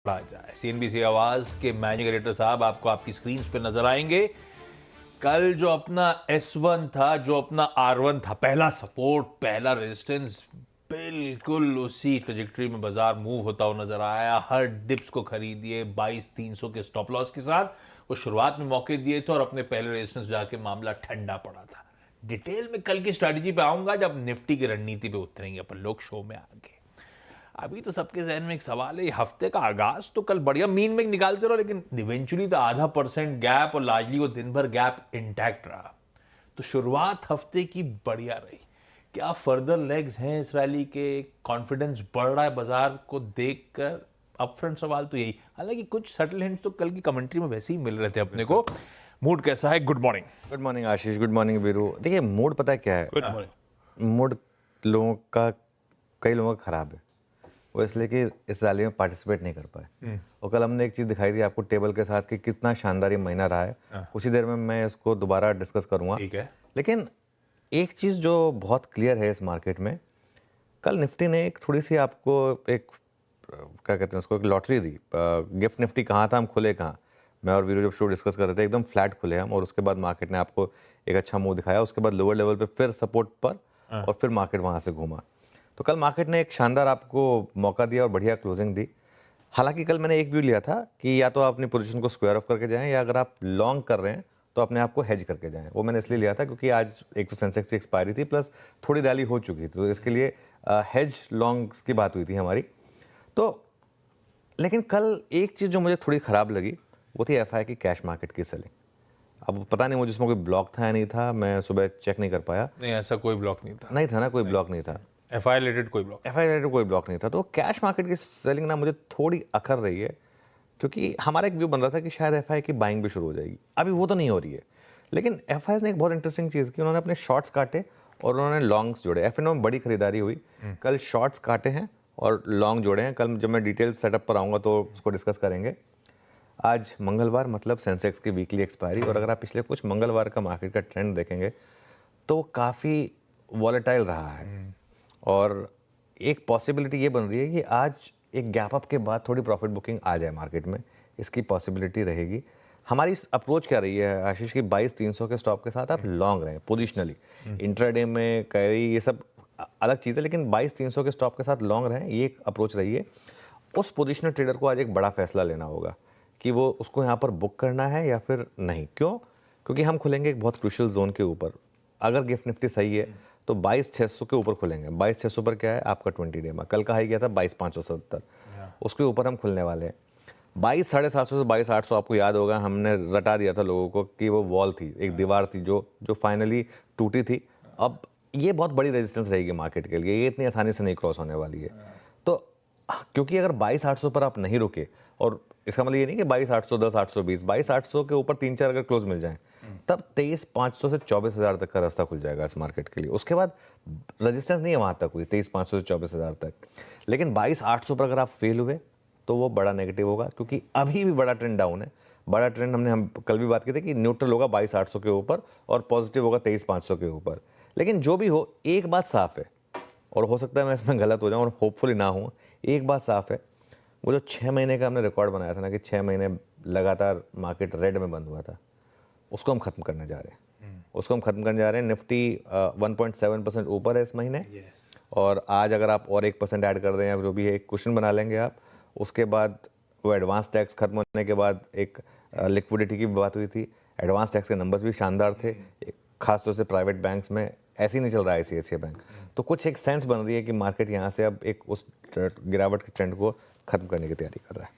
आ जाए। सीएनबीसी आवाज के मैनेजिंग एडिटर साहब आपको आपकी स्क्रीन पे नजर आएंगे। कल जो अपना S1 था, जो अपना R1 था, पहला सपोर्ट, पहला रेजिस्टेंस, बिल्कुल उसी ट्रेजेक्टरी में बाजार मूव होता हुआ नजर आया। हर डिप्स को खरीदिए 22,300 के स्टॉप लॉस के साथ। वो शुरुआत में मौके दिए थे और अपने पहले रेजिस्टेंस जाके मामला ठंडा पड़ा था। डिटेल में कल की स्ट्रैटेजी पे आऊंगा जब निफ्टी की रणनीति पे उतरेंगे अपन लोग शो में आगे। अभी तो सबके जहन में एक सवाल है, ये हफ्ते का आगाज तो कल बढ़िया मीन में निकालते रहो, लेकिन इवेंचुअली तो 0.5% गैप और लार्जली वो दिन भर गैप इंटैक्ट रहा। तो शुरुआत हफ्ते की बढ़िया रही। क्या फर्दर लेग्स हैं इस रैली के? कॉन्फिडेंस बढ़ रहा है बाजार को देखकर? अपफ्रंट सवाल तो यही। हालांकि कुछ सटल हिंट्स तो कल की कमेंट्री में वैसे ही मिल रहे थे अपने को। मूड कैसा है? Good morning. गुड मॉर्निंग आशीष, गुड मॉर्निंग वीरू। देखिए मूड पता है क्या है? Good morning. मूड लोगों का, कई लोगों का खराब है। वो इसलिए कि इस रैली में पार्टिसिपेट नहीं कर पाए। और कल हमने एक चीज़ दिखाई थी आपको टेबल के साथ कि कितना शानदार ये महीना रहा है। कुछ ही देर में मैं इसको दोबारा डिस्कस करूंगा। ठीक है। लेकिन एक चीज़ जो बहुत क्लियर है इस मार्केट में, कल निफ्टी ने एक थोड़ी सी आपको एक क्या कहते हैं उसको, एक लॉटरी दी। गिफ्ट निफ्टी कहाँ था, हम खुले कहाँ। मैं और वीरू जब शो डिस्कस कर रहे थे एकदम फ्लैट खुले हम, और उसके बाद मार्केट ने आपको एक अच्छा मूव दिखाया। उसके बाद लोअर लेवल पे फिर सपोर्ट पर और फिर मार्केट वहाँ से घूमा। तो कल मार्केट ने एक शानदार आपको मौका दिया और बढ़िया क्लोजिंग दी। हालांकि कल मैंने एक व्यू लिया था कि या तो आप अपनी पोजीशन को स्क्वायर ऑफ करके जाएं, या अगर आप लॉन्ग कर रहे हैं तो अपने आप को हेज करके जाएं। वो मैंने इसलिए लिया था क्योंकि आज एक तो सेंसेक्स की एक्सपायरी थी, प्लस थोड़ी रैली हो चुकी थी, तो इसके लिए हेज लॉन्ग्स की बात हुई थी हमारी। तो लेकिन कल एक चीज़ जो मुझे थोड़ी ख़राब लगी वो थी एफआई की कैश मार्केट की सेलिंग। अब पता नहीं मुझे इसमें कोई ब्लॉक था या नहीं था, मैं सुबह चेक नहीं कर पाया। नहीं, ऐसा कोई ब्लॉक नहीं था। नहीं था ना, कोई ब्लॉक नहीं था। एफआई रिलेटेड कोई ब्लॉक। एफआई रिलेटेड कोई ब्लॉक नहीं था। तो कैश मार्केट की सेलिंग ना मुझे थोड़ी अखर रही है, क्योंकि हमारा एक व्यू बन रहा था कि शायद एफआई की बाइंग भी शुरू हो जाएगी। अभी वो तो नहीं हो रही है। लेकिन एफआई ने एक बहुत इंटरेस्टिंग चीज़ की, उन्होंने अपने शॉर्ट्स काटे और उन्होंने लॉन्ग्स जोड़े। एफएनओ में बड़ी खरीदारी हुई। कल शॉर्ट्स काटे हैं और लॉन्ग जोड़े हैं। कल जब मैं डिटेल सेटअप पर आऊँगा तो उसको डिस्कस करेंगे। आज मंगलवार, मतलब सेंसेक्स की वीकली एक्सपायरी, और अगर आप पिछले कुछ मंगलवार का मार्केट का ट्रेंड देखेंगे तो वो काफ़ी वॉलेटाइल रहा है। और एक पॉसिबिलिटी ये बन रही है कि आज एक गैप अप के बाद थोड़ी प्रॉफिट बुकिंग आ जाए मार्केट में, इसकी पॉसिबिलिटी रहेगी। हमारी अप्रोच क्या रही है आशीष की, 22,300 के स्टॉप के साथ आप लॉन्ग रहें पोजिशनली। इंट्राडे में कैरी ये सब अलग चीज़ है, लेकिन 22,300 के स्टॉप के साथ लॉन्ग रहें, ये एक अप्रोच रही है। उस पोजिशनल ट्रेडर को आज एक बड़ा फैसला लेना होगा कि वो उसको यहाँ पर बुक करना है या फिर नहीं। क्यों? क्योंकि हम खुलेंगे एक बहुत क्रूशियल जोन के ऊपर। अगर गिफ्ट निफ्टी सही है तो 22,600 के ऊपर खुलेंगे। 22,600 पर क्या है आपका 20 डे में, कल का हाई गया था 22,570, उसके ऊपर हम खुलने वाले हैं। 22,750 से 22,800 आपको याद होगा हमने रटा दिया था लोगों को कि वो वॉल थी, एक दीवार थी जो फाइनली टूटी थी। अब ये बहुत बड़ी रेजिस्टेंस रहेगी मार्केट के लिए, ये इतनी आसानी से नहीं क्रॉस होने वाली है। तो क्योंकि अगर 22,800 पर आप नहीं रुके, और इसका मतलब ये नहीं कि 22,800, 10,820, 22,800 के ऊपर 3-4 अगर क्लोज मिल जाएं, तब 23,500 से 24,000 तक का रास्ता खुल जाएगा इस मार्केट के लिए। उसके बाद रेजिस्टेंस नहीं है वहां तक हुई 23,500 से 24,000 तक। लेकिन 22,800 पर अगर आप फेल हुए तो वो बड़ा नेगेटिव होगा, क्योंकि अभी भी बड़ा ट्रेंड डाउन है। बड़ा ट्रेंड हम कल भी बात की थी कि न्यूट्रल होगा 22,800 के ऊपर और पॉजिटिव होगा 23,500 के ऊपर। लेकिन जो भी हो, एक बात साफ है, और हो सकता है मैं इसमें गलत हो जाऊं और होपफुली ना हूं, एक बात साफ है, वो जो 6 महीने का हमने रिकॉर्ड बनाया था ना कि 6 महीने लगातार मार्केट रेड में बंद हुआ था, उसको हम खत्म करने जा रहे हैं। उसको हम खत्म करने जा रहे हैं। निफ्टी 1.7% ऊपर है इस महीने। और आज अगर आप और 1% ऐड कर दें या जो भी है, एक क्वेश्चन बना लेंगे आप। उसके बाद वो एडवांस टैक्स खत्म होने के बाद एक लिक्विडिटी की बात हुई थी। एडवांस टैक्स के नंबर्स भी शानदार थे, खासतौर से प्राइवेट बैंक्स में। ऐसे ही नहीं चल रहा है ICICI बैंक। तो कुछ एक सेंस बन रही है कि मार्केट यहाँ से अब एक उस गिरावट के ट्रेंड को खत्म करने की तैयारी कर रहा है।